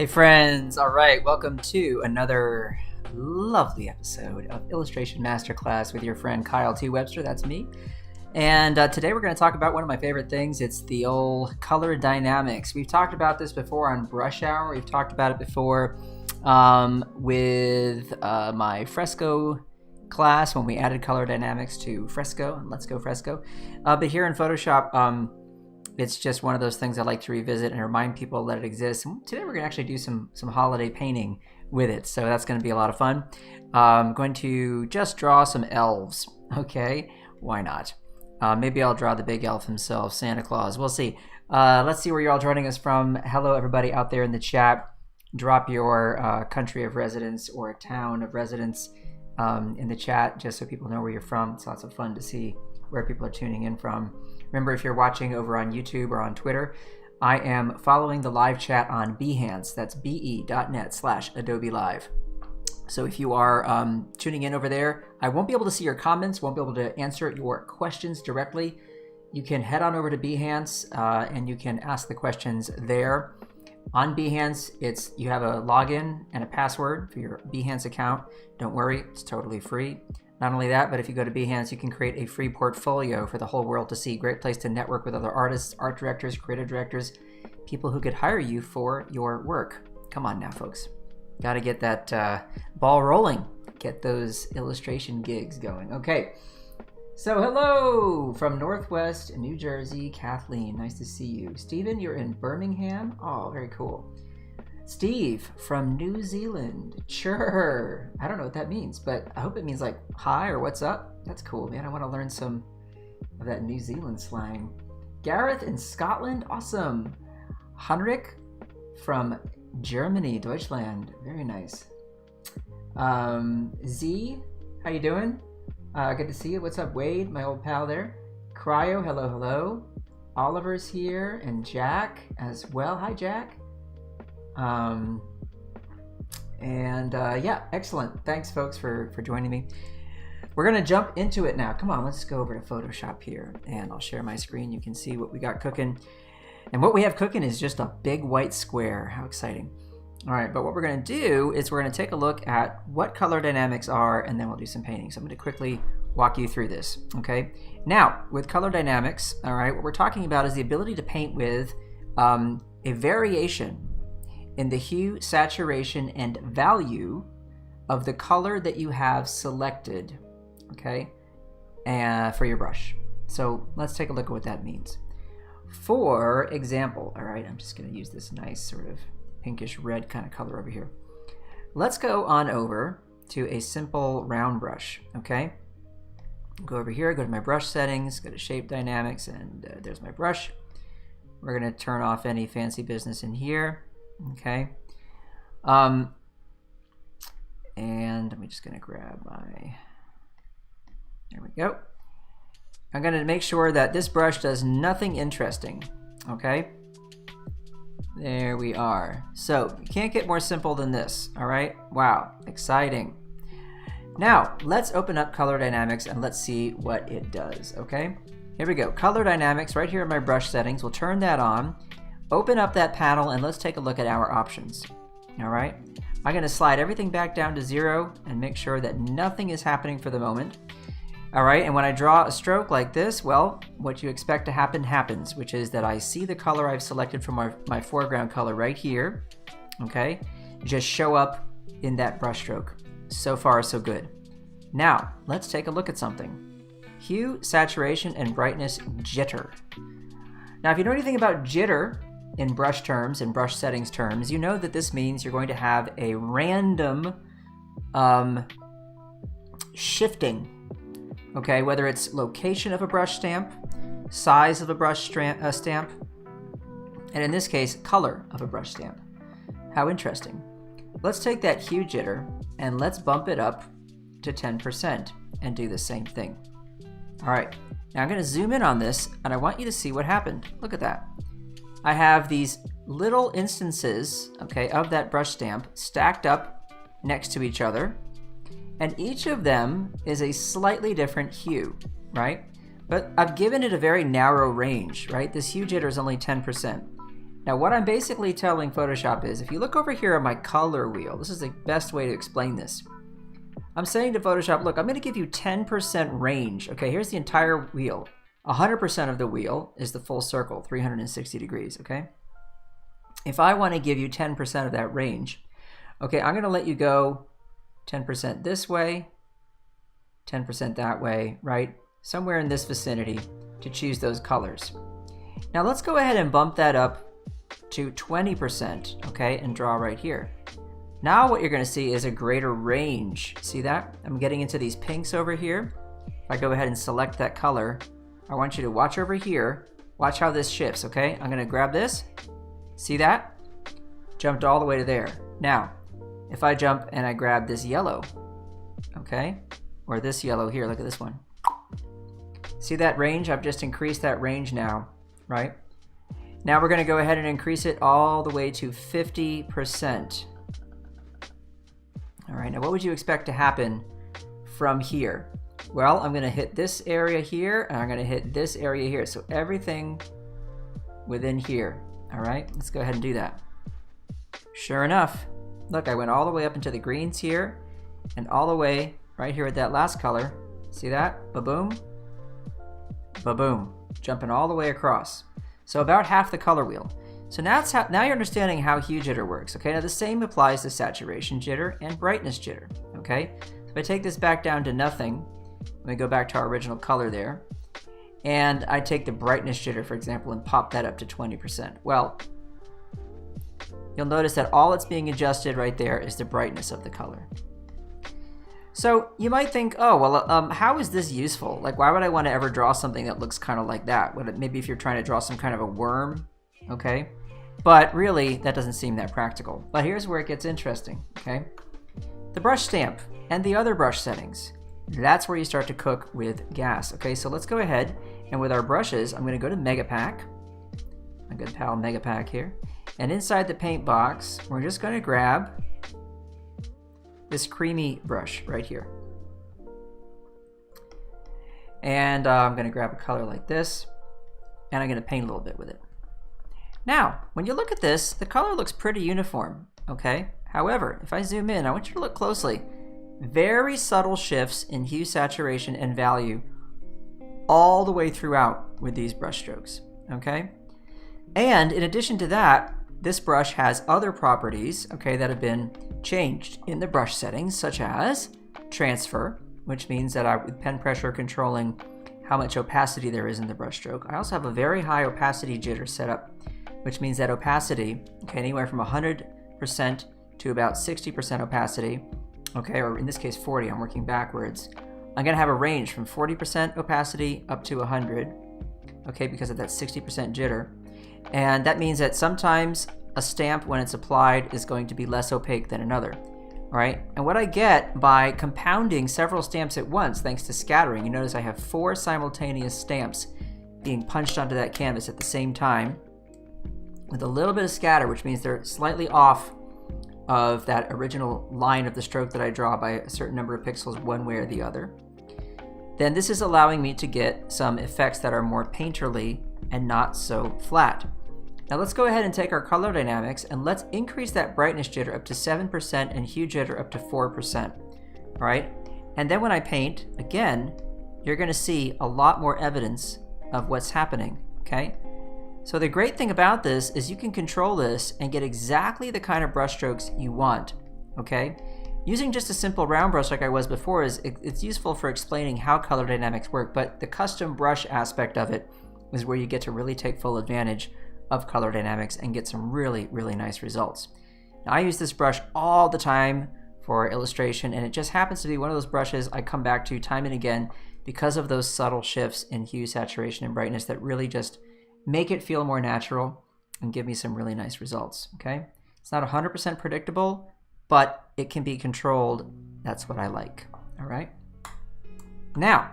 Hey friends, all right, welcome to another lovely episode of Illustration Masterclass with your friend Kyle T. Webster, that's me. And today we're going to talk about one of my favorite things. It's the old color dynamics. We've talked about this before on Brush Hour. We've talked about it before with my Fresco class when we added color dynamics to Fresco, and let's go Fresco. But here in Photoshop, it's just one of those things I like to revisit and remind people that it exists. And today we're going to actually do some holiday painting with it, so that's going to be a lot of fun. I'm going to just draw some elves, okay? Why not? Maybe I'll draw the big elf himself, Santa Claus. We'll see. Let's see where you're all joining us from. Hello, everybody out there in the chat. Drop your country of residence or town of residence in the chat, just so people know where you're from. It's lots of fun to see where people are tuning in from. Remember, if you're watching over on YouTube or on Twitter, I am following the live chat on Behance. That's be.net/Adobe Live. So if you are tuning in over there, I won't be able to see your comments, won't be able to answer your questions directly. You can head on over to Behance and you can ask the questions there. On Behance, you have a login and a password for your Behance account. Don't worry, it's totally free. Not only that, but if you go to Behance, you can create a free portfolio for the whole world to see. Great place to network with other artists, art directors, creative directors, people who could hire you for your work. Come on now, folks. Got to get that ball rolling. Get those illustration gigs going. Okay. So hello from Northwest New Jersey, Kathleen. Nice to see you. Stephen, you're in Birmingham. Oh, very cool. Steve from New Zealand. Sure. I don't know what that means, but I hope it means like hi or what's up. That's cool, man. I want to learn some of that New Zealand slang. Gareth in Scotland. Awesome. Henrik from Germany, Deutschland. Very nice. Z, how you doing? Good to see you. What's up, Wade, my old pal there? Cryo, hello, hello. Oliver's here, and Jack as well. Hi, Jack. Yeah, excellent. Thanks, folks, for joining me. We're going to jump into it now. Come on, let's go over to Photoshop here, and I'll share my screen. You can see what we got cooking. And what we have cooking is just a big white square. How exciting. All right, but what we're going to do is we're going to take a look at what color dynamics are, and then we'll do some painting. So I'm going to quickly walk you through this, okay? Now, with color dynamics, all right, what we're talking about is the ability to paint with a variation in the hue, saturation, and value of the color that you have selected, okay, for your brush. So let's take a look at what that means. For example, all right, I'm just going to use this nice sort of pinkish red kind of color over here. Let's go on over to a simple round brush, okay? Go over here, go to my brush settings, go to shape dynamics, and there's my brush. We're going to turn off any fancy business in here, okay? And I'm just going to grab my, there we go. I'm going to make sure that this brush does nothing interesting, okay? There we are. So you can't get more simple than this, all right? Wow, exciting. Now, let's open up Color Dynamics and let's see what it does, okay? Here we go, Color Dynamics right here in my brush settings. We'll turn that on, open up that panel, and let's take a look at our options, all right? I'm gonna slide everything back down to 0 and make sure that nothing is happening for the moment. All right, and when I draw a stroke like this, well, what you expect to happen happens, which is that I see the color I've selected from my foreground color right here, okay, just show up in that brush stroke. So far, so good. Now, let's take a look at something. Hue, saturation, and brightness jitter. Now, if you know anything about jitter in brush terms, in brush settings terms, you know that this means you're going to have a random shifting. Okay, whether it's location of a brush stamp, size of a brush stamp, and in this case, color of a brush stamp. How interesting. Let's take that hue jitter and let's bump it up to 10% and do the same thing. All right, now I'm going to zoom in on this and I want you to see what happened. Look at that. I have these little instances, okay, of that brush stamp stacked up next to each other. And each of them is a slightly different hue, right? But I've given it a very narrow range, right? This hue jitter is only 10%. Now what I'm basically telling Photoshop is, if you look over here on my color wheel, this is the best way to explain this. I'm saying to Photoshop, look, I'm going to give you 10% range. Okay, here's the entire wheel. 100% of the wheel is the full circle, 360 degrees, okay? If I want to give you 10% of that range, okay, I'm going to let you go 10% this way, 10% that way, right? Somewhere in this vicinity to choose those colors. Now let's go ahead and bump that up to 20%, okay, and draw right here. Now what you're going to see is a greater range. See that? I'm getting into these pinks over here. If I go ahead and select that color, I want you to watch over here. Watch how this shifts, okay? I'm going to grab this. See that? Jumped all the way to there. Now, if I jump and I grab this yellow, okay, or this yellow here, look at this one. See that range? I've just increased that range now, right? Now we're going to go ahead and increase it all the way to 50%. All right, now what would you expect to happen from here? Well, I'm going to hit this area here, and I'm going to hit this area here. So everything within here. All right, let's go ahead and do that. Sure enough, look, I went all the way up into the greens here, and all the way right here at that last color. See that? Ba-boom, ba-boom, jumping all the way across. So about half the color wheel. So now you're understanding how hue jitter works. Okay, now the same applies to saturation jitter and brightness jitter. Okay, so if I take this back down to nothing, let me go back to our original color there, and I take the brightness jitter, for example, and pop that up to 20%. Well, you'll notice that all that's being adjusted right there is the brightness of the color. So you might think, oh, well, how is this useful? Like, why would I want to ever draw something that looks kind of like that? Maybe if you're trying to draw some kind of a worm, okay? But really, that doesn't seem that practical. But here's where it gets interesting, okay? The brush stamp and the other brush settings, that's where you start to cook with gas, okay? So let's go ahead, and with our brushes, I'm going to go to Megapack, my good pal Megapack here, and inside the paint box, we're just going to grab this creamy brush right here. And I'm going to grab a color like this, and I'm going to paint a little bit with it. Now, when you look at this, the color looks pretty uniform, okay? However, if I zoom in, I want you to look closely. Very subtle shifts in hue, saturation, and value all the way throughout with these brush strokes, okay? And in addition to that, this brush has other properties, okay, that have been changed in the brush settings, such as transfer, which means that I'm with pen pressure controlling how much opacity there is in the brush stroke. I also have a very high opacity jitter set up, which means that opacity, okay, anywhere from 100% to about 60% opacity, okay, or in this case 40, I'm working backwards. I'm gonna have a range from 40% opacity up to 100, okay, because of that 60% jitter. And that means that sometimes a stamp, when it's applied, is going to be less opaque than another, all right? And what I get by compounding several stamps at once, thanks to scattering, you notice I have 4 simultaneous stamps being punched onto that canvas at the same time, with a little bit of scatter, which means they're slightly off of that original line of the stroke that I draw by a certain number of pixels one way or the other. Then this is allowing me to get some effects that are more painterly and not so flat. Now let's go ahead and take our color dynamics and let's increase that brightness jitter up to 7% and hue jitter up to 4%, all right? And then when I paint, again, you're gonna see a lot more evidence of what's happening, okay? So the great thing about this is you can control this and get exactly the kind of brush strokes you want, okay? Using just a simple round brush like I was before it's useful for explaining how color dynamics work, but the custom brush aspect of it is where you get to really take full advantage of color dynamics and get some really, really nice results. Now, I use this brush all the time for illustration, and it just happens to be one of those brushes I come back to time and again because of those subtle shifts in hue, saturation, and brightness that really just make it feel more natural and give me some really nice results, okay? It's not 100% predictable, but it can be controlled. That's what I like, all right? Now,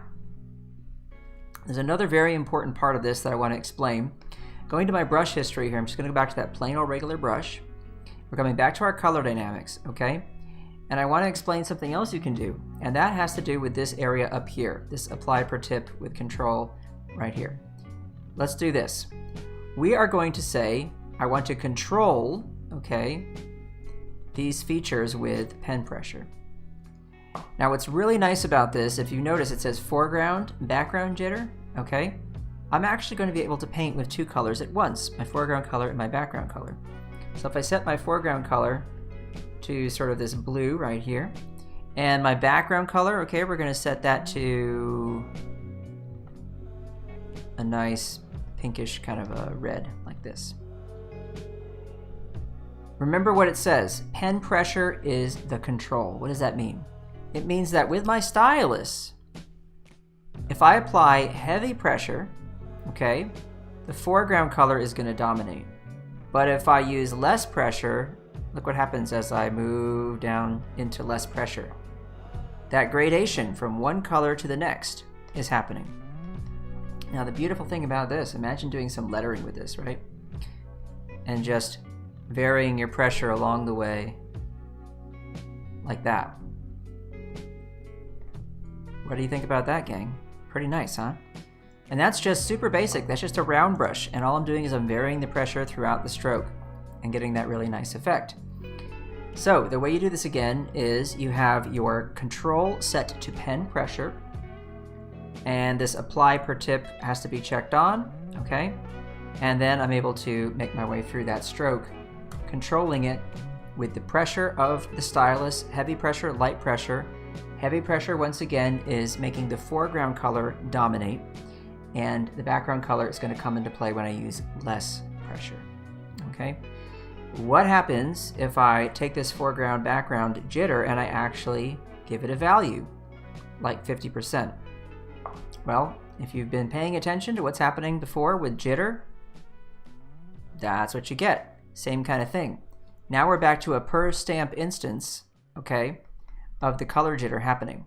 there's another very important part of this that I want to explain. Going to my brush history here, I'm just going to go back to that plain old regular brush. We're coming back to our color dynamics, okay? And I want to explain something else you can do, and that has to do with this area up here, this apply per tip with control right here. Let's do this. We are going to say I want to control, okay, these features with pen pressure. Now what's really nice about this, if you notice it says foreground, background jitter, okay? I'm actually going to be able to paint with two colors at once, my foreground color and my background color. So if I set my foreground color to sort of this blue right here, and my background color, okay, we're going to set that to a nice pinkish kind of a red like this. Remember what it says, pen pressure is the control. What does that mean? It means that with my stylus, if I apply heavy pressure, okay, the foreground color is going to dominate. But if I use less pressure, look what happens as I move down into less pressure. That gradation from one color to the next is happening. Now the beautiful thing about this, imagine doing some lettering with this, right? And just varying your pressure along the way like that. What do you think about that, gang? Pretty nice, huh? And that's just super basic. That's just a round brush, and all I'm doing is I'm varying the pressure throughout the stroke and getting that really nice effect. So the way you do this again is you have your control set to pen pressure, and this apply per tip has to be checked on, okay? And then I'm able to make my way through that stroke, controlling it with the pressure of the stylus, heavy pressure, light pressure. Heavy pressure, once again, is making the foreground color dominate, and the background color is going to come into play when I use less pressure, okay? What happens if I take this foreground background jitter and I actually give it a value, like 50%? Well, if you've been paying attention to what's happening before with jitter, that's what you get. Same kind of thing. Now we're back to a per stamp instance, okay, of the color jitter happening.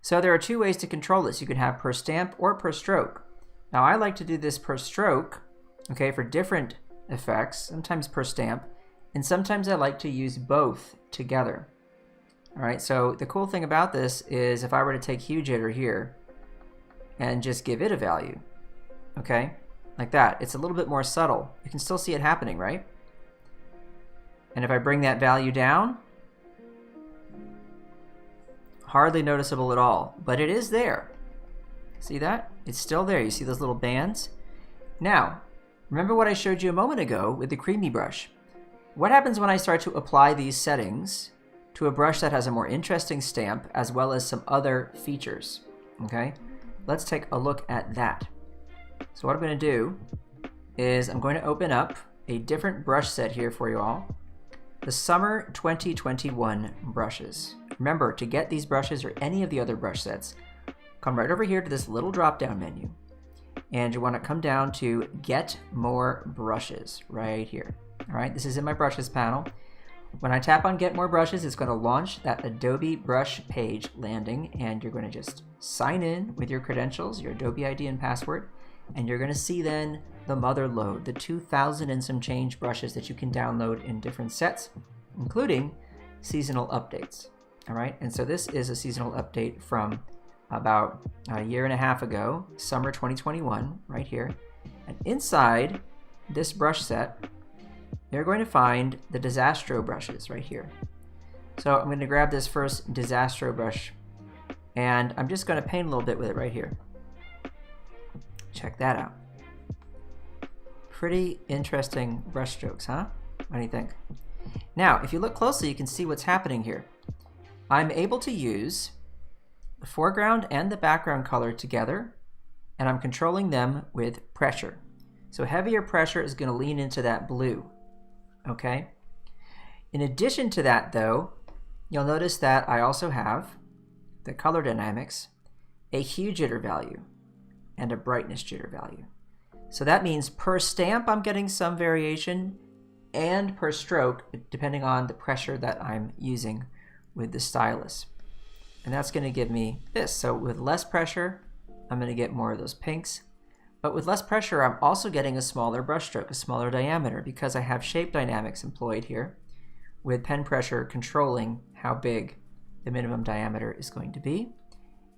So there are two ways to control this. You can have per stamp or per stroke. Now I like to do this per stroke, okay, for different effects, sometimes per stamp, and sometimes I like to use both together. All right, so the cool thing about this is if I were to take hue jitter here and just give it a value, okay, like that, it's a little bit more subtle. You can still see it happening, right? And if I bring that value down, hardly noticeable at all, but it is there. See that? It's still there. You see those little bands? Now, remember what I showed you a moment ago with the creamy brush. What happens when I start to apply these settings to a brush that has a more interesting stamp as well as some other features? Okay, let's take a look at that. So what I'm going to do is I'm going to open up a different brush set here for you all. The Summer 2021 brushes. Remember, to get these brushes or any of the other brush sets, come right over here to this little drop-down menu. And you want to come down to Get More Brushes right here. All right, this is in my brushes panel. When I tap on Get More Brushes, it's going to launch that Adobe brush page landing, and you're going to just sign in with your credentials, your Adobe ID and password, and you're going to see then the mother load, the 2,000 and some change brushes that you can download in different sets, including seasonal updates. All right, and so this is a seasonal update from about a year and a half ago, summer 2021, right here. And inside this brush set, you're going to find the Disastro brushes right here. So I'm going to grab this first Disastro brush, and I'm just going to paint a little bit with it right here. Check that out. Pretty interesting brush strokes, huh? What do you think? Now, if you look closely, you can see what's happening here. I'm able to use the foreground and the background color together, and I'm controlling them with pressure. So heavier pressure is going to lean into that blue, okay? In addition to that, though, you'll notice that I also have the color dynamics, a hue jitter value, and a brightness jitter value. So that means per stamp I'm getting some variation, and per stroke, depending on the pressure that I'm using with the stylus. And that's going to give me this. So with less pressure, I'm going to get more of those pinks. But with less pressure, I'm also getting a smaller brush stroke, a smaller diameter, because I have shape dynamics employed here with pen pressure controlling how big the minimum diameter is going to be,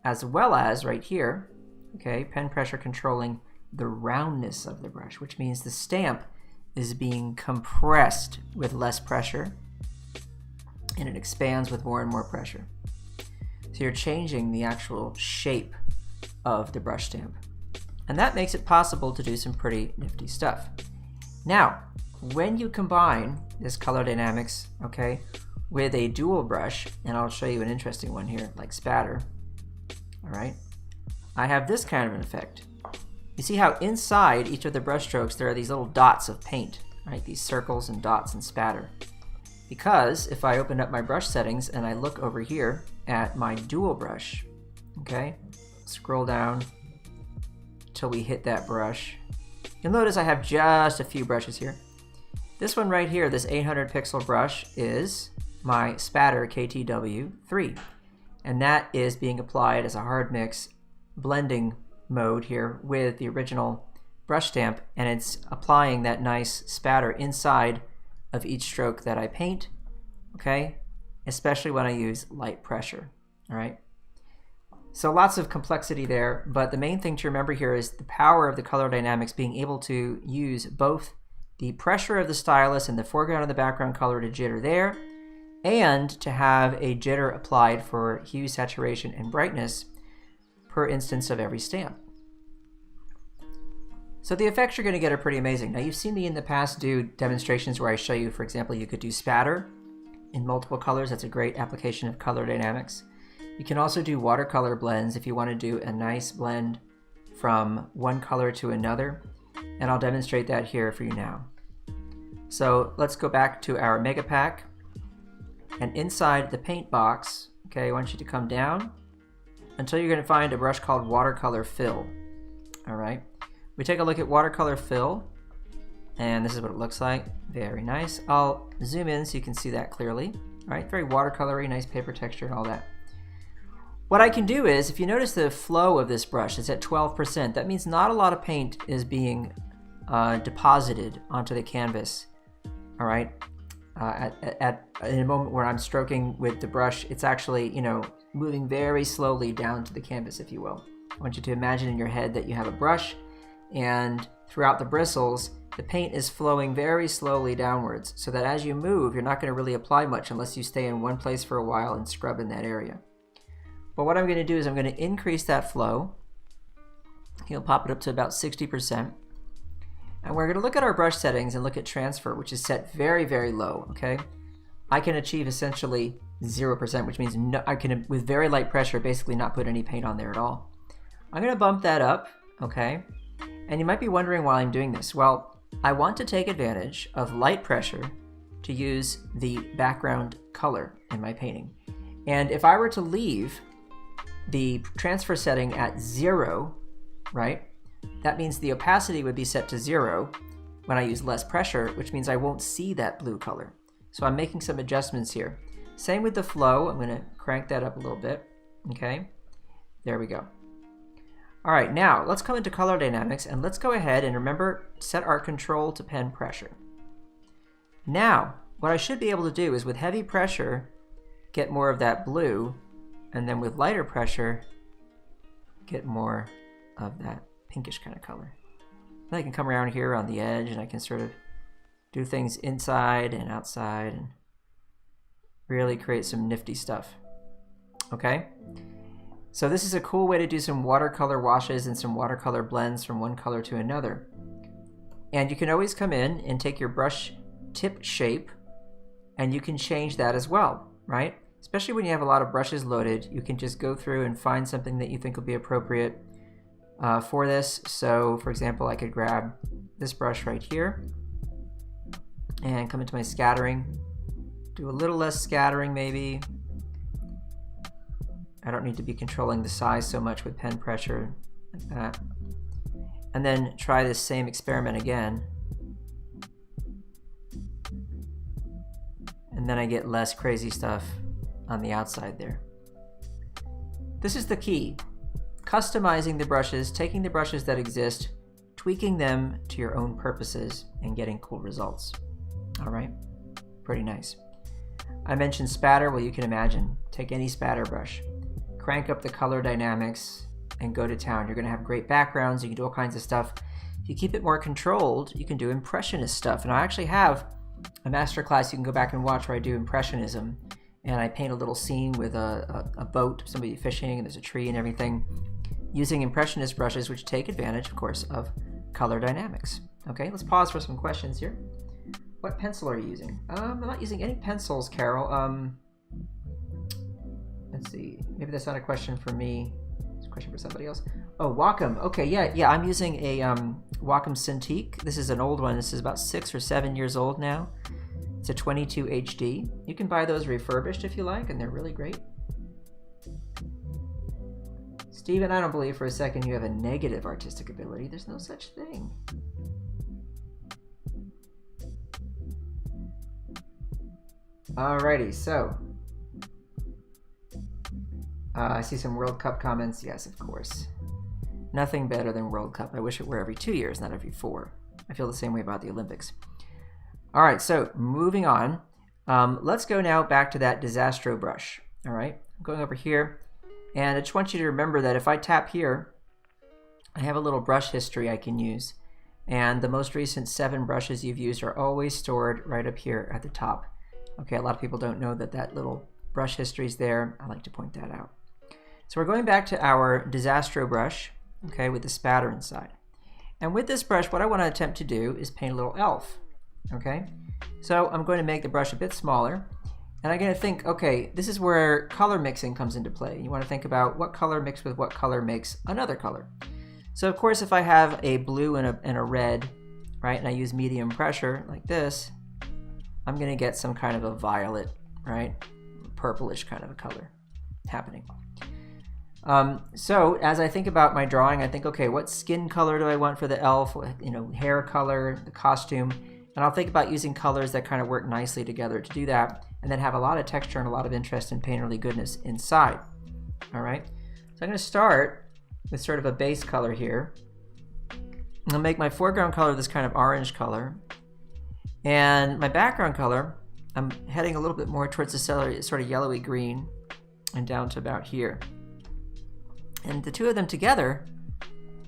as well as right here, okay, pen pressure controlling the roundness of the brush, which means the stamp is being compressed with less pressure, and it expands with more and more pressure. So you're changing the actual shape of the brush stamp. And that makes it possible to do some pretty nifty stuff. Now, when you combine this color dynamics, okay, with a dual brush, and I'll show you an interesting one here, like spatter, all right, I have this kind of an effect. You see how inside each of the brush strokes there are these little dots of paint, right, these circles and dots and spatter. Because if I open up my brush settings and I look over here at my dual brush, okay, scroll down till we hit that brush, you'll notice I have just a few brushes here. This one right here, this 800 pixel brush, is my spatter KTW3, and that is being applied as a hard mix blending mode here with the original brush stamp, and it's applying that nice spatter inside of each stroke that I paint, okay, especially when I use light pressure, all right. So lots of complexity there, but the main thing to remember here is the power of the color dynamics being able to use both the pressure of the stylus and the foreground and the background color to jitter there, and to have a jitter applied for hue, saturation, and brightness per instance of every stamp. So the effects you're going to get are pretty amazing. Now, you've seen me in the past do demonstrations where I show you, for example, you could do spatter in multiple colors. That's a great application of color dynamics. You can also do watercolor blends if you want to do a nice blend from one color to another, and I'll demonstrate that here for you now. So let's go back to our mega pack, and inside the paint box, okay, I want you to come down until you're going to find a brush called watercolor fill. All right, we take a look at watercolor fill, and this is what it looks like. Very nice. I'll zoom in so you can see that clearly. All right, very watercolory, nice paper texture and all that. What I can do is, if you notice the flow of this brush, it's at 12%. That means not a lot of paint is being deposited onto the canvas. All right, in a moment where I'm stroking with the brush, it's actually, you know, moving very slowly down to the canvas, if you will. I want you to imagine in your head that you have a brush, and throughout the bristles, the paint is flowing very slowly downwards, so that as you move, you're not going to really apply much unless you stay in one place for a while and scrub in that area. But what I'm going to do is I'm going to increase that flow. You'll pop it up to about 60%. And we're going to look at our brush settings and look at transfer, which is set very, very low, okay? I can achieve essentially 0%, which means I can, with very light pressure, basically not put any paint on there at all. I'm going to bump that up, okay? And you might be wondering why I'm doing this. Well, I want to take advantage of light pressure to use the background color in my painting. And if I were to leave the transfer setting at 0, right? That means the opacity would be set to 0 when I use less pressure, which means I won't see that blue color. So I'm making some adjustments here. Same with the flow. I'm going to crank that up a little bit. Okay, there we go. All right, now let's come into color dynamics, and let's go ahead and remember, set our control to pen pressure. Now, what I should be able to do is with heavy pressure, get more of that blue, and then with lighter pressure, get more of that pinkish kind of color. Then I can come around here on the edge, and I can sort of do things inside and outside and really create some nifty stuff. Okay? So this is a cool way to do some watercolor washes and some watercolor blends from one color to another. And you can always come in and take your brush tip shape, and you can change that as well, right? Especially when you have a lot of brushes loaded, you can just go through and find something that you think will be appropriate for this. So for example, I could grab this brush right here and come into my scattering, do a little less scattering maybe. I don't need to be controlling the size so much with pen pressure like that. And then try this same experiment again. And then I get less crazy stuff on the outside there. This is the key. Customizing the brushes, taking the brushes that exist, tweaking them to your own purposes, and getting cool results. All right, pretty nice. I mentioned spatter. Well, you can imagine, take any spatter brush, crank up the color dynamics, and go to town. You're gonna have great backgrounds. You can do all kinds of stuff. If you keep it more controlled, you can do impressionist stuff. And I actually have a masterclass you can go back and watch where I do impressionism, and I paint a little scene with a boat, somebody fishing, and there's a tree and everything, using impressionist brushes, which take advantage, of course, of color dynamics. Okay, let's pause for some questions here. What pencil are you using? I'm not using any pencils, Carol. Let's see, maybe that's not a question for me. It's a question for somebody else. Oh, Wacom. Okay, yeah, I'm using a Wacom Cintiq. This is an old one. This is about 6 or 7 years old now. It's a 22 HD. You can buy those refurbished if you like, and they're really great. Steven, I don't believe for a second you have a negative artistic ability. There's no such thing. Alrighty, so I see some World Cup comments. Yes, of course. Nothing better than World Cup. I wish it were every 2 years, not every 4. I feel the same way about the Olympics. All right, so moving on. Let's go now back to that Disastro brush. All right, I'm going over here, and I just want you to remember that if I tap here, I have a little brush history I can use. And the most recent 7 brushes you've used are always stored right up here at the top. Okay, a lot of people don't know that that little brush history is there. I like to point that out. So we're going back to our Disastro brush, okay, with the spatter inside. And with this brush, what I want to attempt to do is paint a little elf, okay? So I'm going to make the brush a bit smaller, and I'm going to think, okay, this is where color mixing comes into play. You want to think about what color mixed with what color makes another color. So of course, if I have a blue and a red, right, and I use medium pressure like this, I'm going to get some kind of a violet, right, purplish kind of a color happening. So as I think about my drawing, I think, okay, what skin color do I want for the elf? You know, hair color, the costume, and I'll think about using colors that kind of work nicely together to do that, and then have a lot of texture and a lot of interest in painterly goodness inside. All right, so I'm going to start with sort of a base color here. I'll make my foreground color this kind of orange color, and my background color, I'm heading a little bit more towards the sort of yellowy green and down to about here. And the two of them together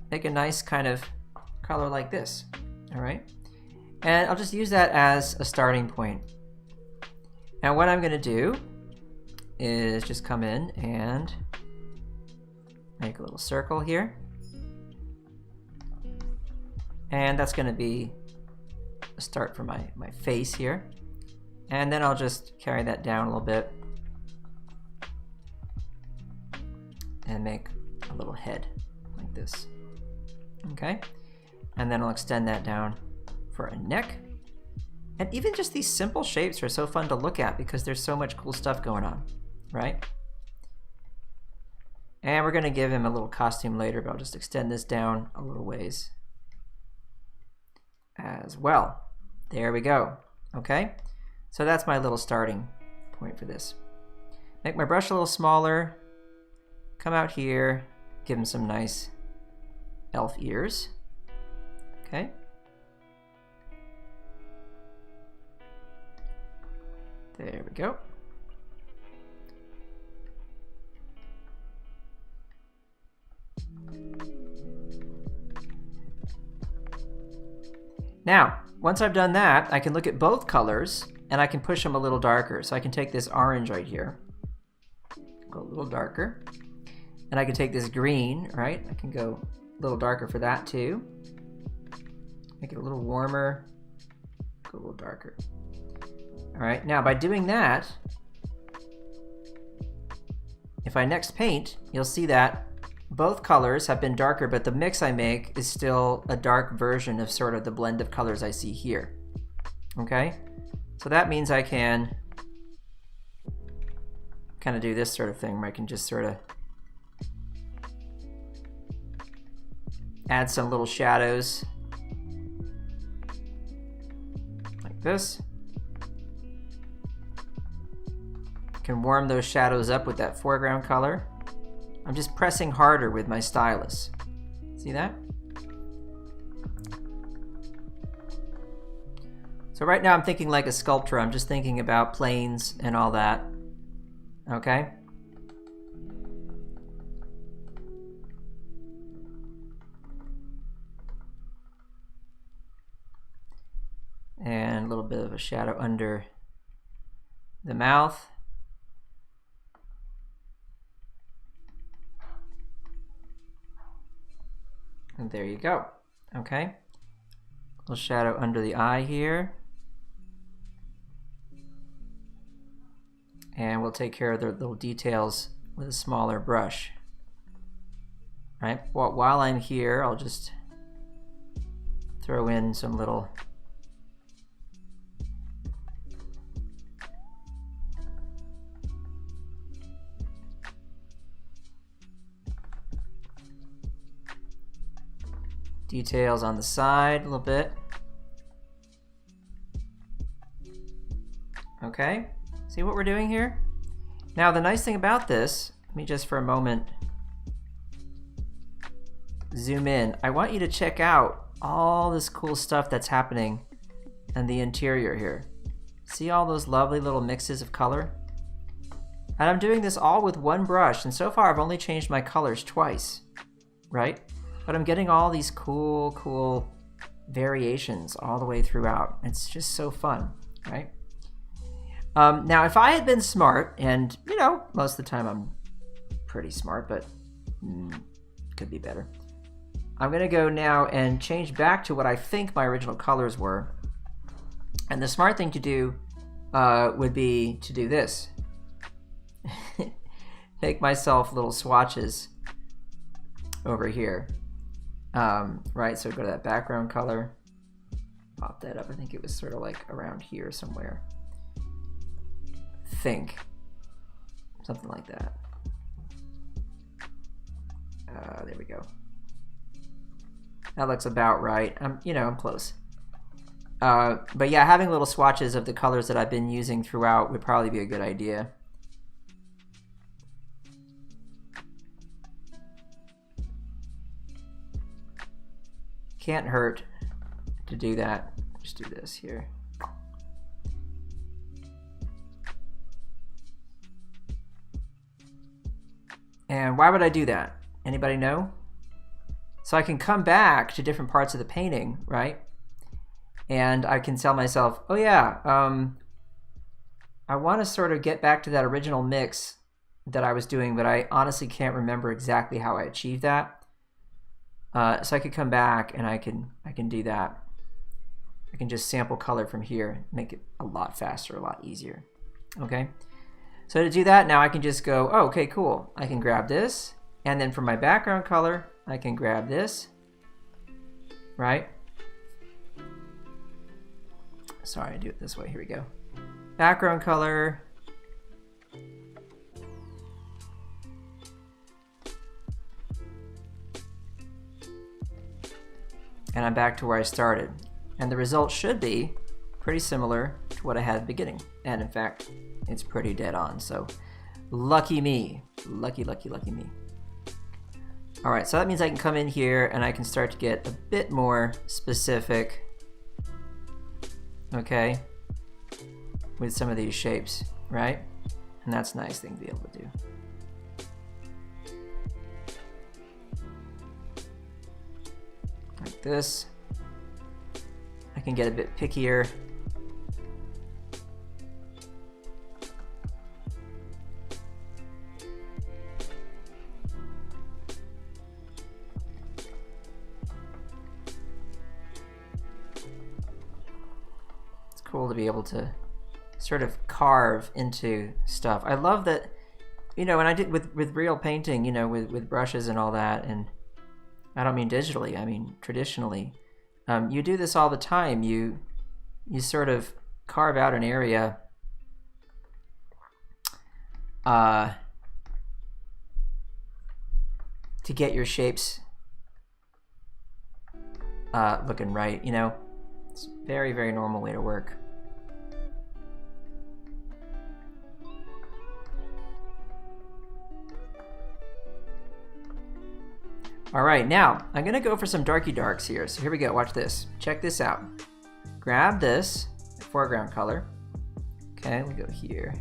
make a nice kind of color like this, all right? And I'll just use that as a starting point. Now what I'm gonna do is just come in and make a little circle here. And that's gonna be a start for my face here. And then I'll just carry that down a little bit and make a little head like this, okay? And then I'll extend that down for a neck. And even just these simple shapes are so fun to look at because there's so much cool stuff going on, right? And we're gonna give him a little costume later, but I'll just extend this down a little ways as well. There we go, okay? So that's my little starting point for this. Make my brush a little smaller, come out here, give him some nice elf ears, okay? There we go. Now, once I've done that, I can look at both colors and I can push them a little darker. So I can take this orange right here, go a little darker. And I can take this green, right? I can go a little darker for that too. Make it a little warmer, go a little darker. All right, now by doing that, if I next paint, you'll see that both colors have been darker, but the mix I make is still a dark version of sort of the blend of colors I see here. Okay, so that means I can kind of do this sort of thing where I can just sort of add some little shadows like this. Can warm those shadows up with that foreground color. I'm just pressing harder with my stylus. See that? So right now I'm thinking like a sculptor. I'm just thinking about planes and all that. Okay? bit of a shadow under the mouth. And there you go. Okay. A little shadow under the eye here. And we'll take care of the little details with a smaller brush. Right? Well, while I'm here, I'll just throw in some little details on the side a little bit. Okay, see what we're doing here? Now the nice thing about this, let me just for a moment zoom in. I want you to check out all this cool stuff that's happening in the interior here. See all those lovely little mixes of color? And I'm doing this all with one brush, and so far I've only changed my colors twice, right? But I'm getting all these cool variations all the way throughout. It's just so fun, right? Now, if I had been smart, and you know, most of the time I'm pretty smart, but could be better. I'm gonna go now and change back to what I think my original colors were. And the smart thing to do would be to do this. Make myself little swatches over here. Right, so go to that background color, pop that up. I think it was sort of like around here somewhere. Think. Something like that. There we go. That looks about right. You know, I'm close. But yeah, having little swatches of the colors that I've been using throughout would probably be a good idea. Can't hurt to do that. Just do this here. And why would I do that? Anybody know? So I can come back to different parts of the painting, right? And I can tell myself, oh yeah, I want to sort of get back to that original mix that I was doing, but I honestly can't remember exactly how I achieved that. So I could come back and I can do that. I can just sample color from here, make it a lot faster, a lot easier. Okay. So to do that, now I can just go, oh, okay, cool. I can grab this, and then for my background color, I can grab this, right? Sorry, I do it this way. Here we go. Background color. And I'm back to where I started. And the result should be pretty similar to what I had at the beginning. And in fact, it's pretty dead on. So lucky me. Lucky me. All right, so that means I can come in here and I can start to get a bit more specific, okay, with some of these shapes, right? And that's a nice thing to be able to do. Like this. I can get a bit pickier. It's cool to be able to sort of carve into stuff. I love that, you know, and I did with real painting, you know, with brushes and all that, and I don't mean digitally, I mean traditionally. You do this all the time. You sort of carve out an area to get your shapes looking right, you know. It's a very, very normal way to work. All right, now I'm gonna go for some darky darks here. So here we go, watch this. Check this out. Grab this foreground color. Okay, we go here.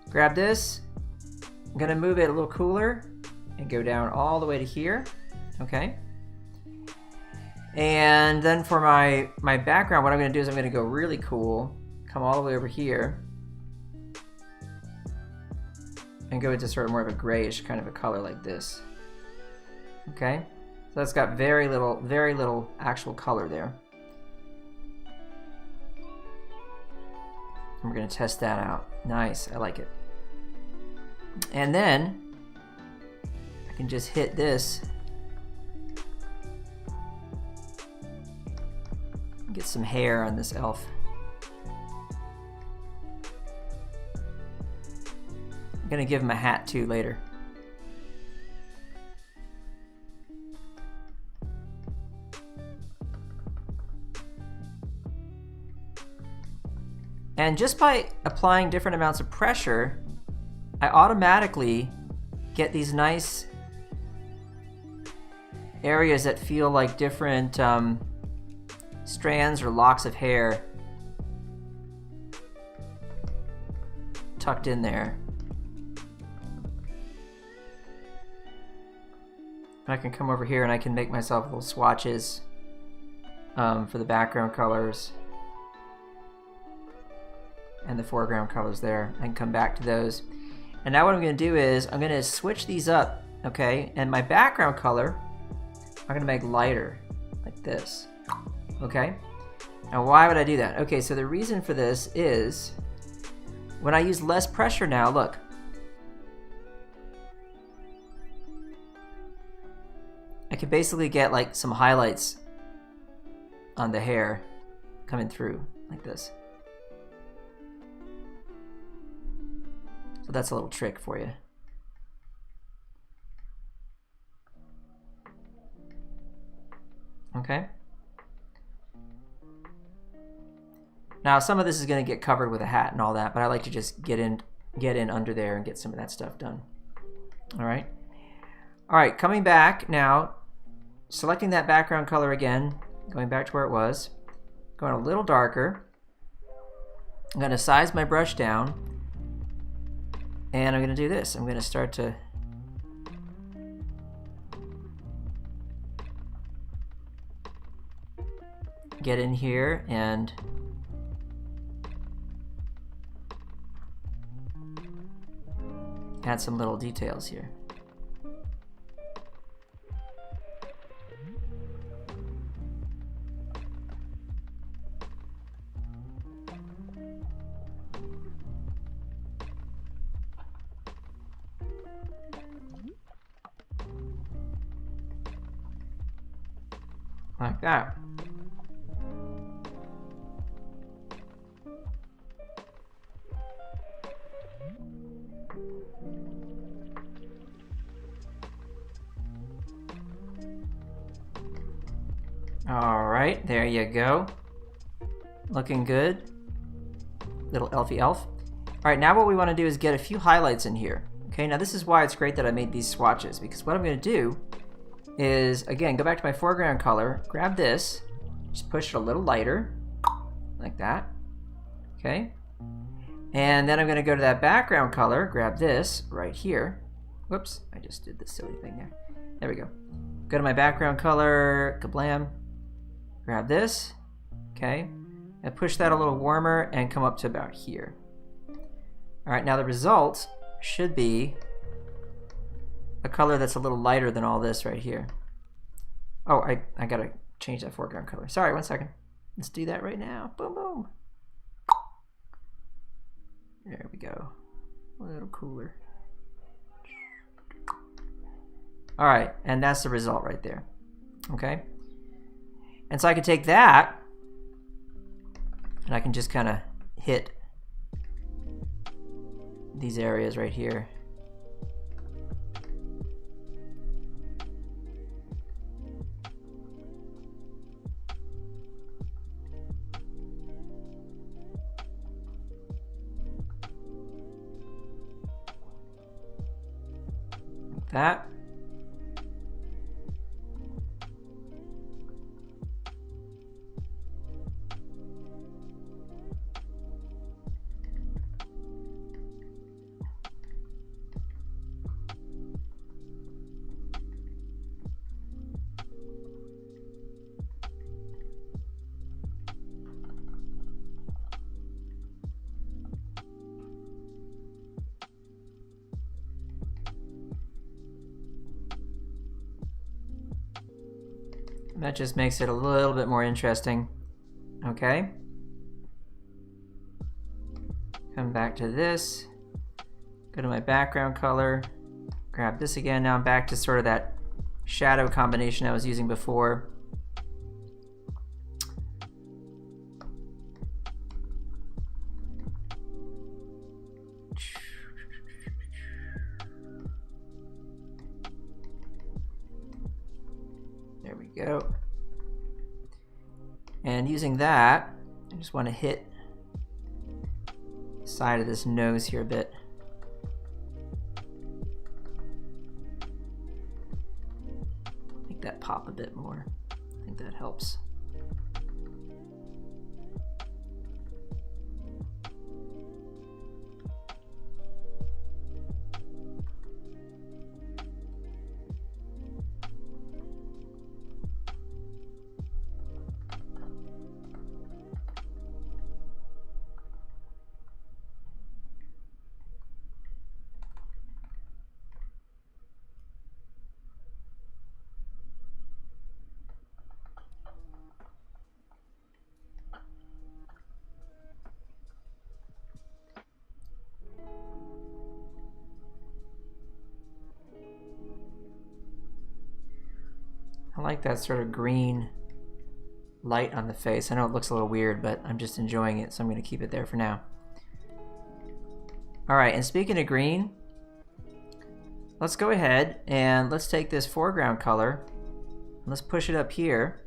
Grab this. I'm gonna move it a little cooler and go down all the way to here. Okay. And then for my background, what I'm going to do is I'm going to go really cool, come all the way over here, and go into sort of more of a grayish kind of a color like this. Okay, so that's got very little actual color there. And we're going to test that out. Nice, I like it. And then I can just hit this, get some hair on this elf. I'm gonna give him a hat too later. And just by applying different amounts of pressure, I automatically get these nice areas that feel like different strands or locks of hair tucked in there. I can come over here and I can make myself little swatches for the background colors and the foreground colors there. I can come back to those. And now what I'm going to do is I'm going to switch these up, okay? And my background color I'm going to make lighter, like this, okay? Now why would I do that? Okay, so the reason for this is when I use less pressure now, look. I can basically get like some highlights on the hair coming through like this. So that's a little trick for you. Okay. Now some of this is going to get covered with a hat and all that, but I like to just get in under there and get some of that stuff done. All right. All right, coming back now, selecting that background color again, going back to where it was, going a little darker. I'm going to size my brush down, and I'm going to do this. I'm going to start to get in here and add some little details here. Like that. All right, there you go. Looking good. Little elfy elf. All right, now what we want to do is get a few highlights in here. Okay, now this is why it's great that I made these swatches, because what I'm going to do is, again, go back to my foreground color, grab this, just push it a little lighter, like that, okay? And then I'm gonna go to that background color, grab this right here. Whoops, I just did this silly thing there. There we go. Go to my background color, kablam, grab this, okay? And push that a little warmer and come up to about here. All right, now the result should be a color that's a little lighter than all this right here. Oh, I gotta change that foreground color. Sorry, 1 second. Let's do that right now. Boom, boom. There we go. A little cooler. All right, and that's the result right there. Okay? And so I can take that and I can just kind of hit these areas right here. Like that. That just makes it a little bit more interesting. Okay. Come back to this. Go to my background color. Grab this again. Now I'm back to sort of that shadow combination I was using before. There we go. And using that, I just want to hit the side of this nose here a bit. Make that pop a bit more. I think that helps. I like that sort of green light on the face. I know it looks a little weird, but I'm just enjoying it, so I'm going to keep it there for now. Alright, and speaking of green, let's go ahead and let's take this foreground color and let's push it up here.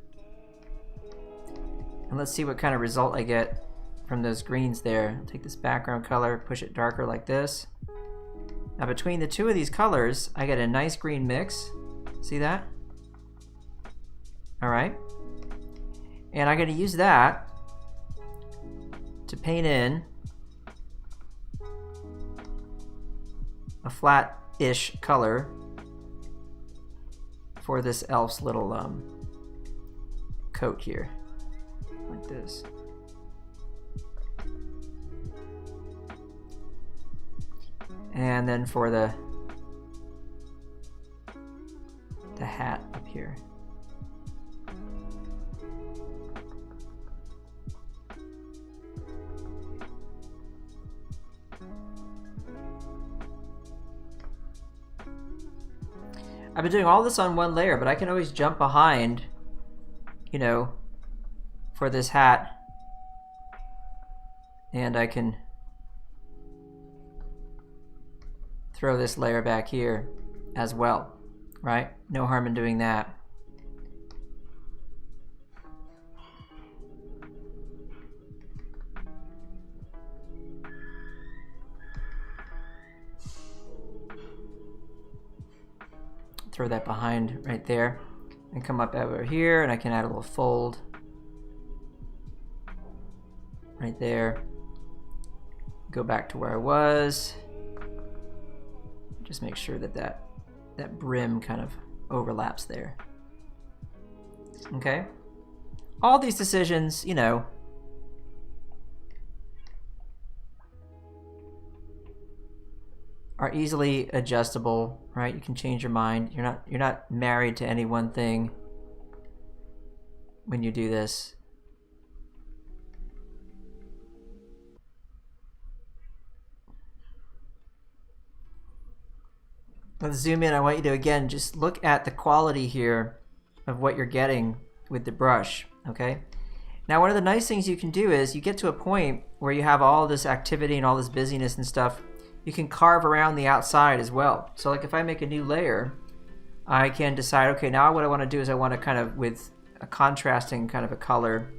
And let's see what kind of result I get from those greens there. I'll take this background color, push it darker like this. Now between the two of these colors, I get a nice green mix. See that? Alright, and I'm going to use that to paint in a flat-ish color for this elf's little coat here, like this. And then for the hat up here. I've been doing all this on one layer, but I can always jump behind, you know, for this hat, and I can throw this layer back here as well, right? No harm in doing that. Throw that behind right there and come up over here, and I can add a little fold right there. Go back to where I was. Just make sure that that brim kind of overlaps there. Okay. All these decisions, you know, are easily adjustable, right? You can change your mind. You're not married to any one thing when you do this. Let's zoom in. I want you to again just look at the quality here of what you're getting with the brush, okay? Now one of the nice things you can do is you get to a point where you have all this activity and all this busyness and stuff. You can carve around the outside as well. So like if I make a new layer, I can decide, okay, now what I want to do is I want to kind of, with a contrasting kind of a color,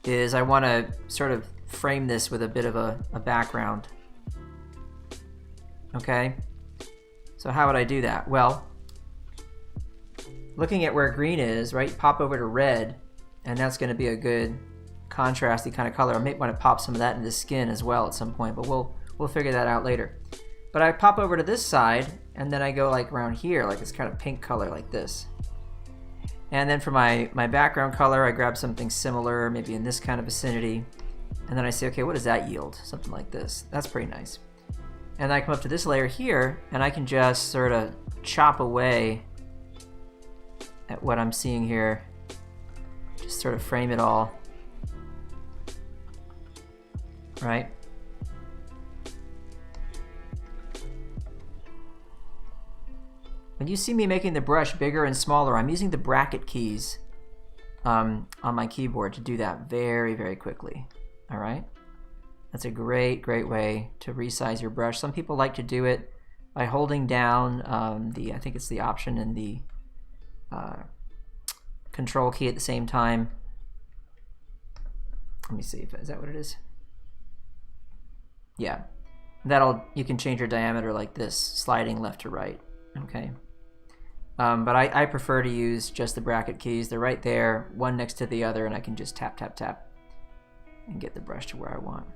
is I want to sort of frame this with a bit of a background. Okay, so how would I do that? Well, looking at where green is, right, pop over to red, and that's going to be a good contrasty kind of color. I may want to pop some of that into skin as well at some point, but we'll figure that out later. But I pop over to this side, and then I go like around here, like this kind of pink color like this. And then for my background color, I grab something similar, maybe in this kind of vicinity, and then I say, okay, what does that yield? Something like this. That's pretty nice. And I come up to this layer here, and I can just sort of chop away at what I'm seeing here. Just sort of frame it all. Right? When you see me making the brush bigger and smaller, I'm using the bracket keys on my keyboard to do that very, very quickly. All right? That's a great, great way to resize your brush. Some people like to do it by holding down I think it's the Option and the Control key at the same time. Let me see, is that what it is? Yeah. You can change your diameter like this, sliding left to right. Okay. But I prefer to use just the bracket keys. They're right there, one next to the other, and I can just tap, tap, tap and get the brush to where I want.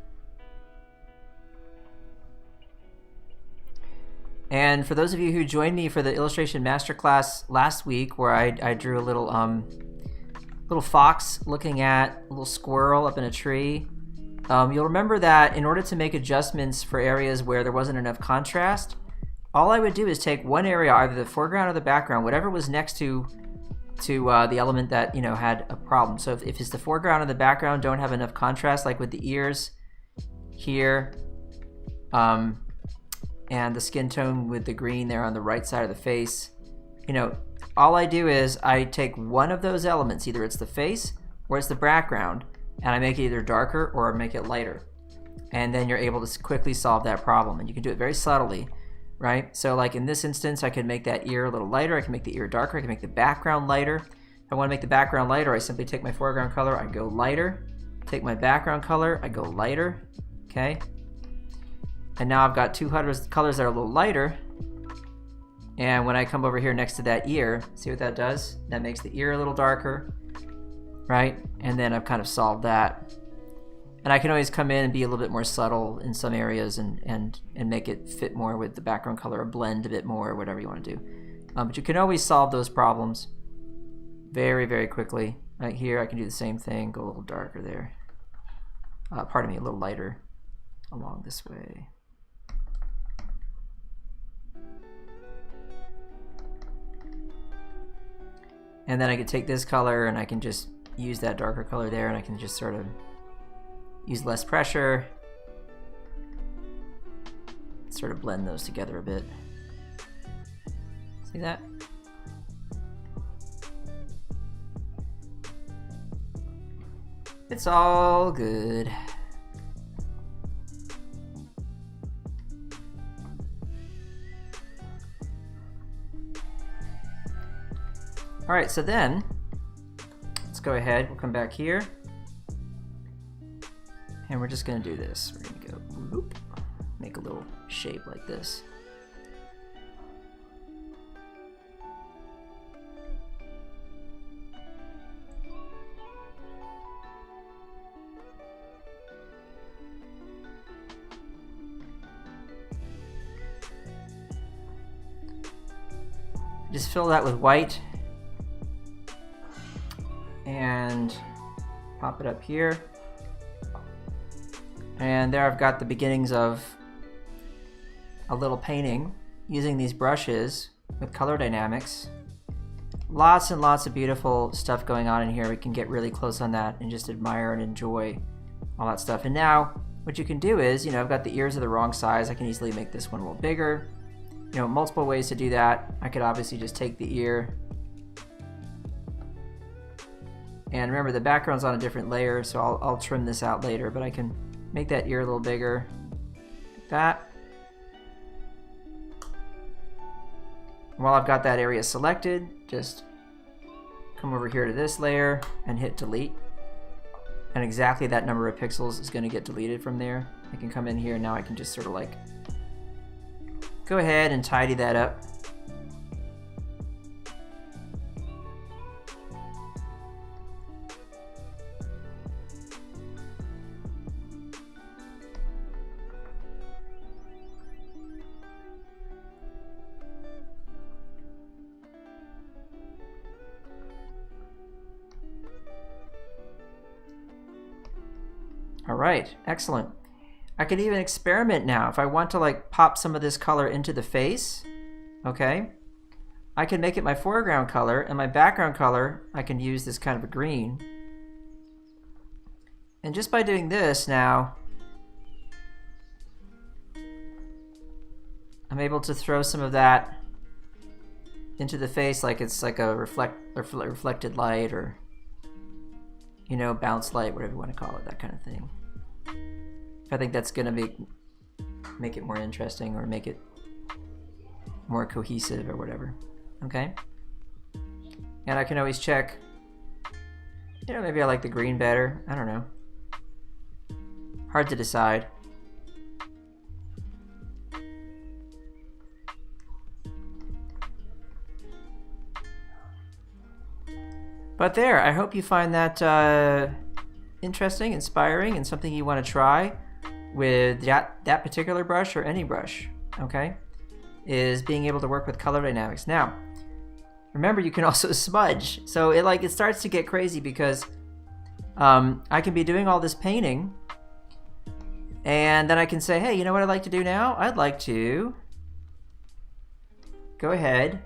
And for those of you who joined me for the illustration masterclass last week, where I drew a little fox looking at a little squirrel up in a tree, you'll remember that in order to make adjustments for areas where there wasn't enough contrast, all I would do is take one area, either the foreground or the background, whatever was next to the element that had a problem. So if it's the foreground and the background don't have enough contrast, like with the ears here, and the skin tone with the green there on the right side of the face, all I do is I take one of those elements, either it's the face or it's the background, and I make it either darker or make it lighter. And then you're able to quickly solve that problem. And you can do it very subtly, right? So like in this instance, I can make that ear a little lighter, I can make the ear darker, I can make the background lighter. If I want to make the background lighter, I simply take my foreground color, I go lighter, take my background color, I go lighter, okay? And now I've got two colors that are a little lighter. And when I come over here next to that ear, see what that does? That makes the ear a little darker, right? And then I've kind of solved that. And I can always come in and be a little bit more subtle in some areas and make it fit more with the background color, or blend a bit more, or whatever you want to do. But you can always solve those problems very, very quickly. Right here, I can do the same thing, go a little darker there. Pardon me, a little lighter along this way. And then I could take this color and I can just use that darker color there, and I can just sort of use less pressure, sort of blend those together a bit. See that? It's all good. All right, so then let's go ahead, we'll come back here, and we're just gonna do this. We're gonna go whoop, make a little shape like this. Just fill that with white and pop it up here. And there I've got the beginnings of a little painting using these brushes with color dynamics. Lots and lots of beautiful stuff going on in here. We can get really close on that and just admire and enjoy all that stuff. And now what you can do is, I've got the ears are the wrong size. I can easily make this one a little bigger. Multiple ways to do that. I could obviously just take the ear, and remember the background's on a different layer, so I'll trim this out later, but I can make that ear a little bigger, like that. While I've got that area selected, just come over here to this layer and hit delete, and exactly that number of pixels is going to get deleted from there. I can come in here, and now I can just sort of like go ahead and tidy that up. All right, excellent. I could even experiment now. If I want to like pop some of this color into the face, okay, I can make it my foreground color, and my background color, I can use this kind of a green. And just by doing this now, I'm able to throw some of that into the face like it's like a reflected light, or, you know, bounce light, whatever you want to call it, that kind of thing. I think that's going to make it more interesting, or make it more cohesive, or whatever. Okay? And I can always check, you know, maybe I like the green better. I don't know. Hard to decide. But there, I hope you find that interesting, inspiring, and something you want to try with that particular brush, or any brush, okay? Is being able to work with color dynamics. Now, remember, you can also smudge. So it starts to get crazy, because I can be doing all this painting, and then I can say, hey, you know what I'd like to do now? I'd like to go ahead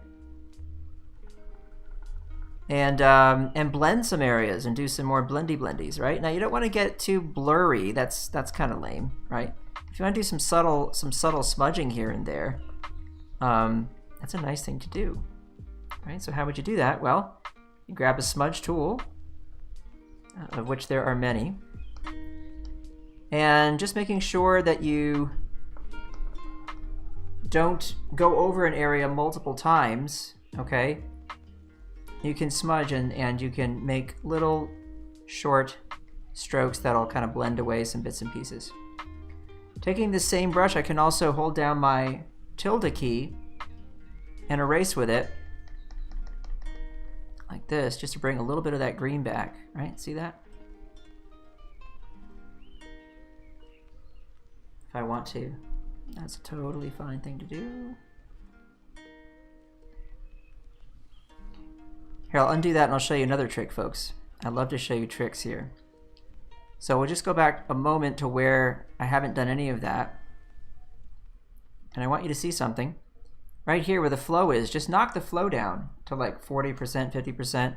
and blend some areas and do some more blendies, right? Now, you don't want to get too blurry. That's kind of lame, right? If you want to do some subtle smudging here and there, that's a nice thing to do, right? So how would you do that? Well, you grab a smudge tool, of which there are many, and just making sure that you don't go over an area multiple times, okay? You can smudge, and you can make little short strokes that'll kind of blend away some bits and pieces. Taking the same brush, I can also hold down my tilde key and erase with it like this, just to bring a little bit of that green back, right? See that? If I want to. That's a totally fine thing to do. Here, I'll undo that and I'll show you another trick, folks. I'd love to show you tricks here. So we'll just go back a moment to where I haven't done any of that. And I want you to see something. Right here where the flow is, just knock the flow down to like 40%, 50%.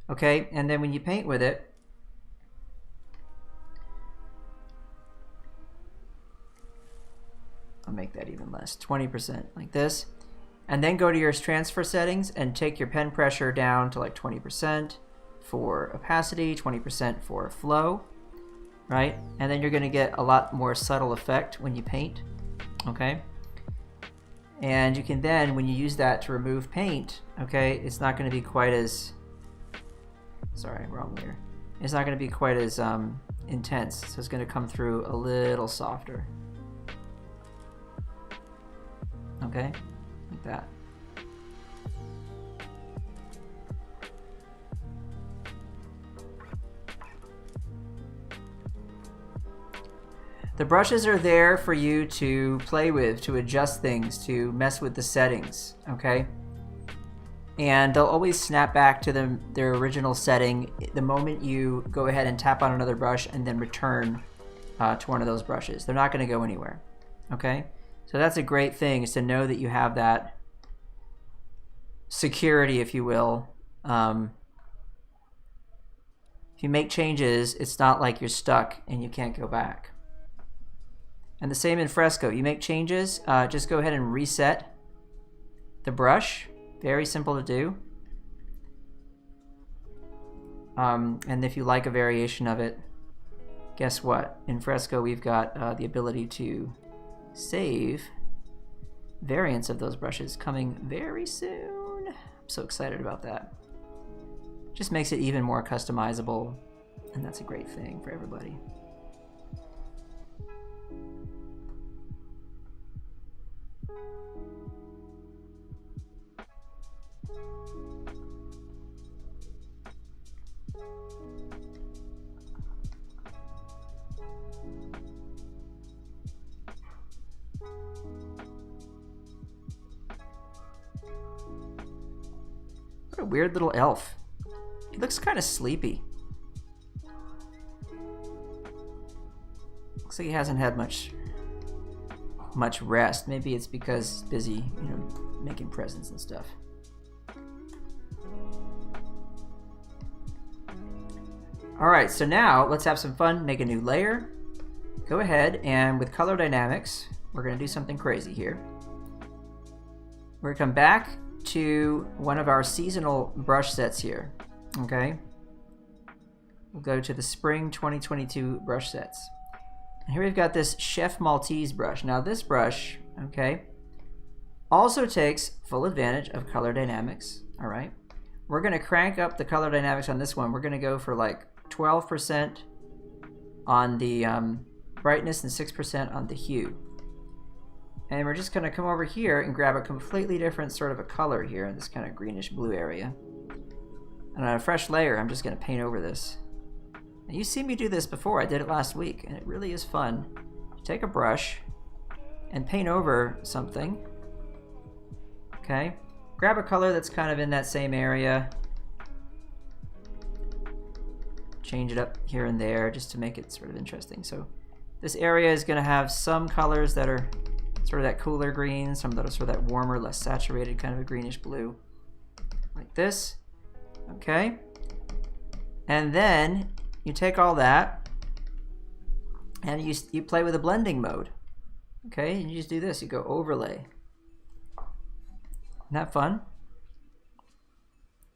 Okay, and then when you paint with it, I'll make that even less, 20%, like this. And then go to your transfer settings and take your pen pressure down to like 20% for opacity, 20% for flow, right? And then you're going to get a lot more subtle effect when you paint, okay? And you can then, when you use that to remove paint, okay, it's not going to be quite as, sorry, wrong layer. It's not going to be quite as intense, so it's going to come through a little softer, okay? Like that. The brushes are there for you to play with, to adjust things, to mess with the settings, okay? And they'll always snap back to their original setting the moment you go ahead and tap on another brush and then return to one of those brushes. They're not going to go anywhere, okay? So that's a great thing, is to know that you have that security, if you will. If you make changes, it's not like you're stuck and you can't go back. And the same in fresco. You make changes, just go ahead and reset the brush. Very simple to do. And if you like a variation of it, guess what? In fresco, we've got the ability to save variants of those brushes coming very soon. I'm so excited about that. Just makes it even more customizable, and that's a great thing for everybody. What a weird little elf. He looks kind of sleepy. Looks like he hasn't had much rest. Maybe it's because he's busy, making presents and stuff. All right, so now let's have some fun, make a new layer. Go ahead and with color dynamics, we're gonna do something crazy here. We're gonna come back to one of our seasonal brush sets here, okay? We'll go to the Spring 2022 brush sets. And here we've got this Chef Maltese brush. Now this brush, okay, also takes full advantage of color dynamics, all right? We're gonna crank up the color dynamics on this one. We're gonna go for like 12% on the brightness and 6% on the hue. And we're just gonna come over here and grab a completely different sort of a color here in this kind of greenish blue area. And on a fresh layer, I'm just gonna paint over this. And you've seen me do this before, I did it last week, and it really is fun. Take a brush and paint over something, okay? Grab a color that's kind of in that same area. Change it up here and there just to make it sort of interesting. So this area is gonna have some colors that are sort of that cooler green, some that are sort of that warmer, less saturated kind of a greenish blue, like this, okay? And then you take all that and you play with a blending mode, okay? And you just do this, you go overlay. Isn't that fun?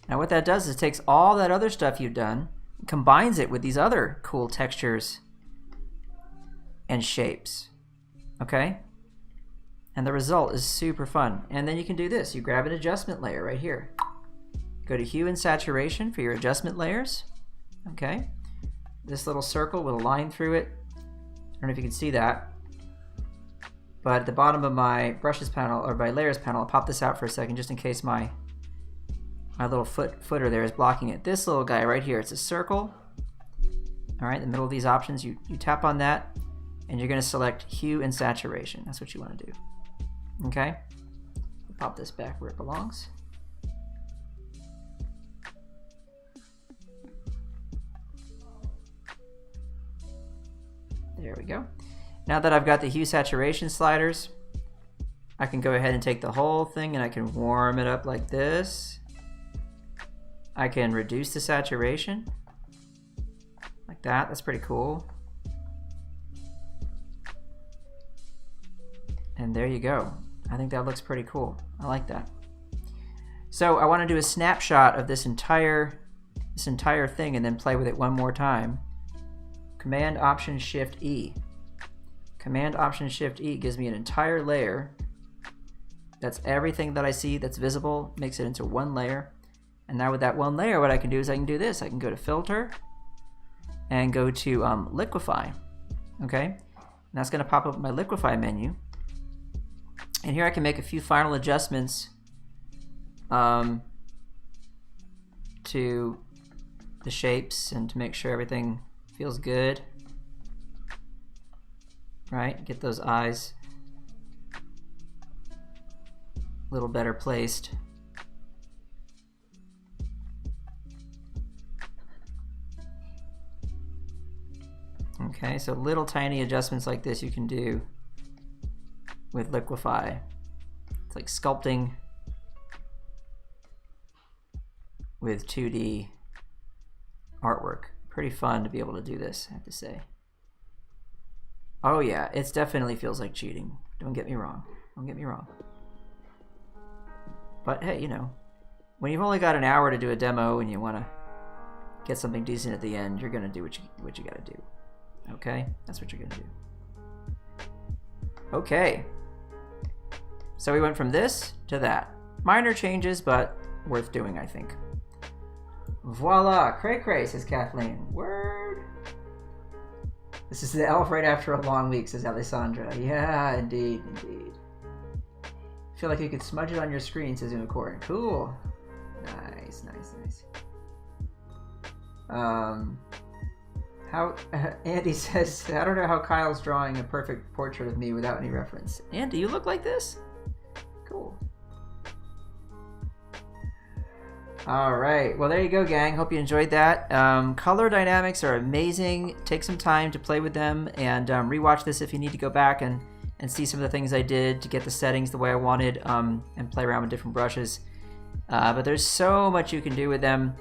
Now what that does is it takes all that other stuff you've done, combines it with these other cool textures and shapes, okay? And the result is super fun. And then you can do this. You grab an adjustment layer right here. Go to hue and saturation for your adjustment layers, okay? This little circle with a line through it. I don't know if you can see that. But at the bottom of my brushes panel, or my layers panel, I'll pop this out for a second just in case my little footer there is blocking it. This little guy right here, it's a circle. All right, in the middle of these options, you tap on that and you're gonna select hue and saturation. That's what you wanna do, okay? Pop this back where it belongs. There we go. Now that I've got the hue saturation sliders, I can go ahead and take the whole thing and I can warm it up like this. I can reduce the saturation like that. That's pretty cool. And there you go. I think that looks pretty cool. I like that. So I want to do a snapshot of this entire thing and then play with it one more time. Command Option Shift E. Command Option Shift E gives me an entire layer. That's everything that I see that's visible, makes it into one layer. And now with that one layer, what I can do is I can do this. I can go to Filter and go to Liquify, okay? And that's gonna pop up my Liquify menu. And here I can make a few final adjustments to the shapes and to make sure everything feels good, right? Get those eyes a little better placed. Okay, so little tiny adjustments like this you can do with Liquify. It's like sculpting with 2D artwork. Pretty fun to be able to do this, I have to say. Oh yeah, it definitely feels like cheating. Don't get me wrong. Don't get me wrong. But hey, you know, when you've only got an hour to do a demo and you want to get something decent at the end, you're gonna do what you gotta do. Okay, that's what you're gonna do. Okay, so we went from this to that. Minor changes, but worth doing, I think. Voila, cray cray, says Kathleen. Word. This is the elf right after a long week, says Alessandra. Yeah, indeed, indeed. Feel like you could smudge it on your screen, says Unicorn. Cool. Nice, nice, nice. How Andy says, I don't know how Kyle's drawing a perfect portrait of me without any reference. Andy, you look like this? Cool. All right, well there you go, gang. Hope you enjoyed that. Color dynamics are amazing. Take some time to play with them and rewatch this if you need to go back and see some of the things I did to get the settings the way I wanted and play around with different brushes. But there's so much you can do with them.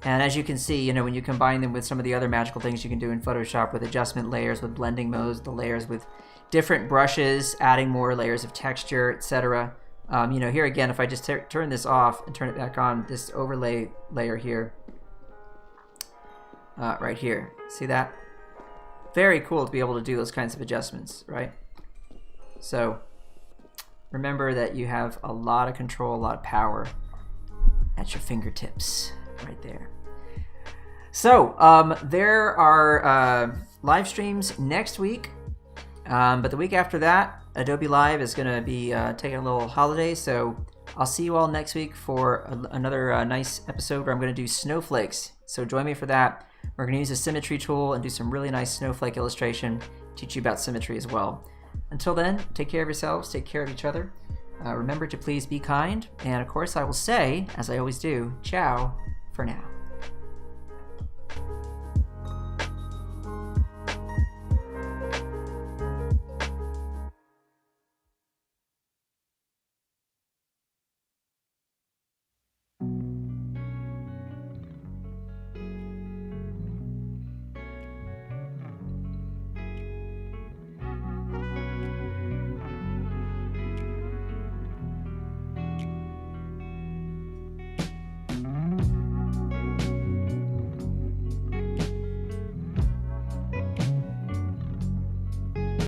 And as you can see, you know, when you combine them with some of the other magical things you can do in Photoshop with adjustment layers, with blending modes, the layers with different brushes, adding more layers of texture, etc. You know, here again, if I just turn this off and turn it back on, this overlay layer here, right here, see that? Very cool to be able to do those kinds of adjustments, right? So remember that you have a lot of control, a lot of power at your fingertips right there. So there are live streams next week, but the week after that, Adobe Live is going to be taking a little holiday, so I'll see you all next week for another nice episode where I'm going to do snowflakes. So join me for that. We're going to use the symmetry tool and do some really nice snowflake illustration, teach you about symmetry as well. Until then, take care of yourselves, take care of each other. Remember to please be kind, and of course I will say, as I always do, ciao for now.